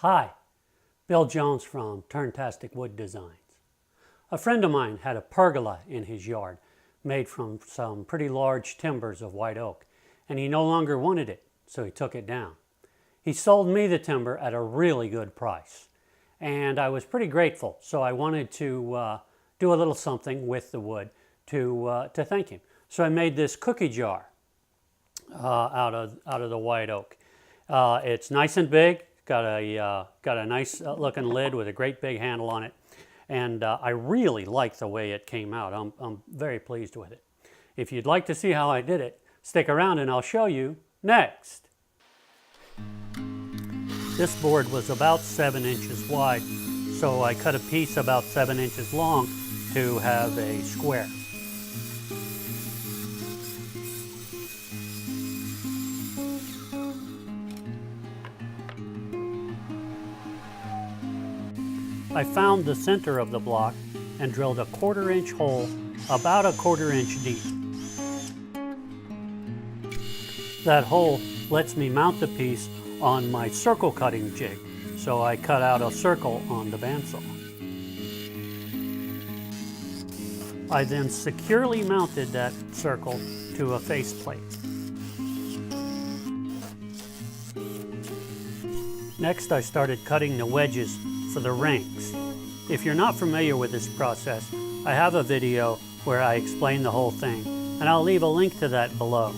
Hi, Bill Jones from Turntastic Wood Designs. A friend of mine had a pergola in his yard made from some pretty large timbers of white oak, and he no longer wanted it, so he took it down. He sold me the timber at a really good price, and I was pretty grateful, so I wanted to do a little something with the wood to thank him. So I made this cookie jar out of the white oak. It's nice and big. Got a nice looking lid with a great big handle on it, and I really like the way it came out. I'm very pleased with it. If you'd like to see how I did it, stick around and I'll show you next. This board was about 7 inches wide, so I cut a piece about 7 inches long to have a square. I found the center of the block and drilled a 1/4 inch hole about a 1/4 inch deep. That hole lets me mount the piece on my circle cutting jig, so I cut out a circle on the bandsaw. I then securely mounted that circle to a faceplate. Next, I started cutting the wedges for the rings. If you're not familiar with this process, I have a video where I explain the whole thing, and I'll leave a link to that below.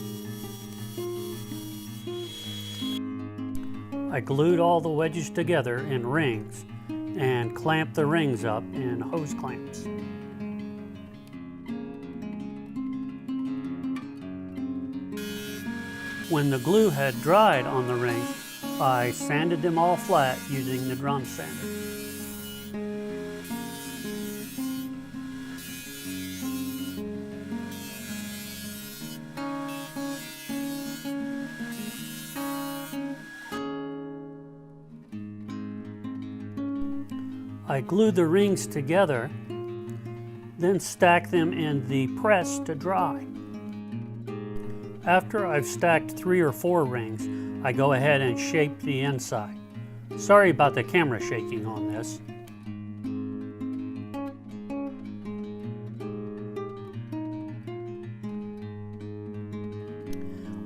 I glued all the wedges together in rings and clamped the rings up in hose clamps. When the glue had dried on the rings, I sanded them all flat using the drum sander. I glued the rings together, then stacked them in the press to dry. After I've stacked 3 or 4 rings, I go ahead and shape the inside. Sorry about the camera shaking on this.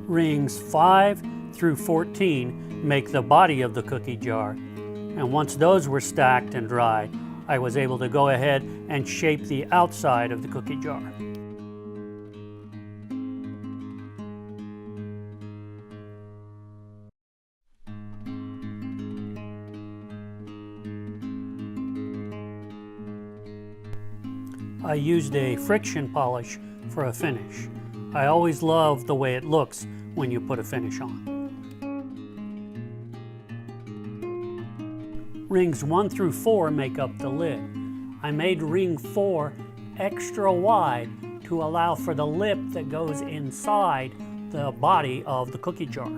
Rings 5 through 14 make the body of the cookie jar, and once those were stacked and dried, I was able to go ahead and shape the outside of the cookie jar. I used a friction polish for a finish. I always love the way it looks when you put a finish on. Rings 1 through 4 make up the lid. I made ring 4 extra wide to allow for the lip that goes inside the body of the cookie jar.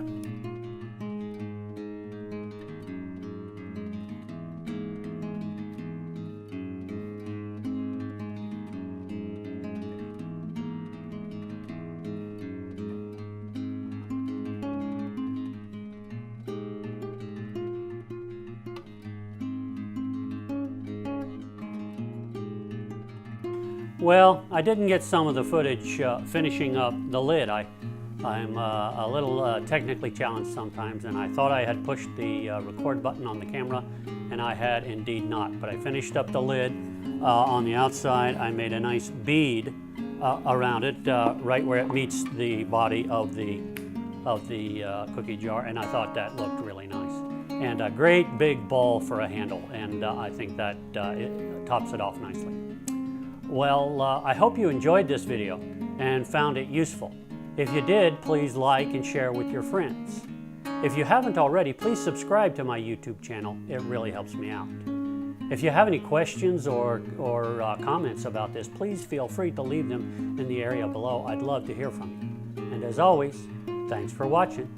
Well, I didn't get some of the footage finishing up the lid. I'm a little technically challenged sometimes, and I thought I had pushed the record button on the camera, and I had indeed not. But I finished up the lid on the outside. I made a nice bead around it, right where it meets the body of the cookie jar, and I thought that looked really nice. And a great big ball for a handle, and I think that it tops it off nicely. Well, I hope you enjoyed this video and found it useful. If you did, please like and share with your friends. If you haven't already, please subscribe to my YouTube channel. It really helps me out. If you have any questions or comments about this, please feel free to leave them in the area below. I'd love to hear from you. And as always, thanks for watching.